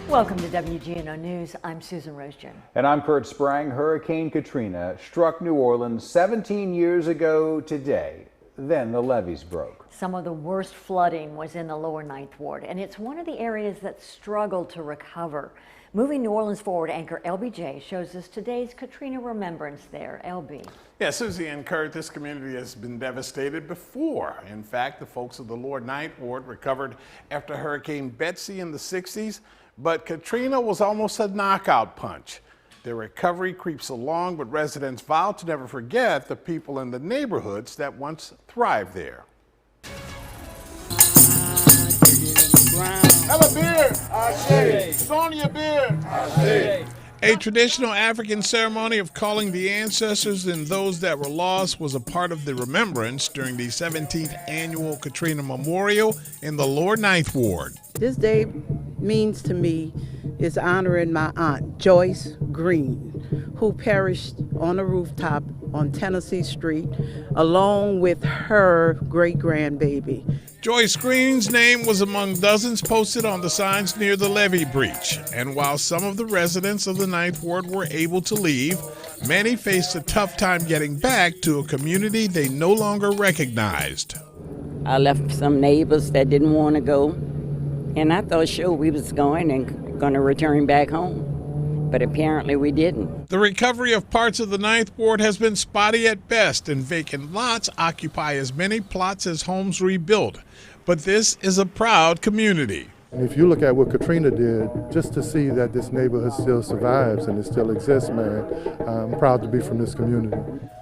Welcome to WGNO News. I'm Susan Rosejen. And I'm Kurt Sprang. Hurricane Katrina struck New Orleans 17 years ago today. Then the levees broke. Some of the worst flooding was in the lower Ninth Ward, and it's one of the areas that struggled to recover. Moving New Orleans Forward anchor LBJ shows us today's Katrina remembrance there. LB. Yeah, Susie and Kurt, this community has been devastated before. In fact, the folks of the lower Ninth Ward recovered after Hurricane Betsy in the 60s, but Katrina was almost a knockout punch. Their recovery creeps along, but residents vow to never forget the people in the neighborhoods that once thrived there. Have a beer. It's only a beer. A traditional African ceremony of calling the ancestors and those that were lost was a part of the remembrance during the 17th annual Katrina Memorial in the lower Ninth Ward. This day means to me is honoring my aunt, Joyce Green, who perished on a rooftop on Tennessee Street, along with her great-grandbaby. Joyce Green's name was among dozens posted on the signs near the levee breach. And while some of the residents of the Ninth Ward were able to leave, many faced a tough time getting back to a community they no longer recognized. I left some neighbors that didn't want to go, and I thought sure we was going and going to return back home. But apparently we didn't. The recovery of parts of the Ninth Ward has been spotty at best, and vacant lots occupy as many plots as homes rebuilt. But this is a proud community. And if you look at what Katrina did, just to see that this neighborhood still survives and it still exists, man, I'm proud to be from this community.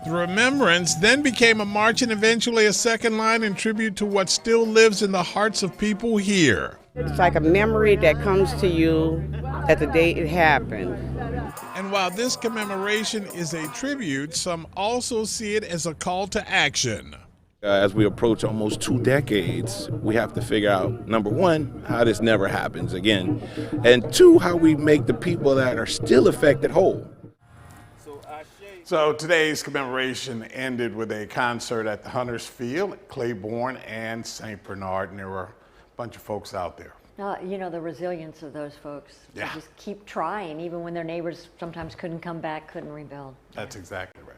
The remembrance then became a march and eventually a second line in tribute to what still lives in the hearts of people here. It's like a memory that comes to you at the day it happened. And while this commemoration is a tribute, some also see it as a call to action. As we approach almost 2 decades, we have to figure out, number one, how this never happens again, and two, how we make the people that are still affected whole. So today's commemoration ended with a concert at the Hunters Field at Claiborne and St. Bernard, and there were a bunch of folks out there. You know, the resilience of those folks. Yeah. To just keep trying, even when their neighbors sometimes couldn't come back, couldn't rebuild. That's exactly right.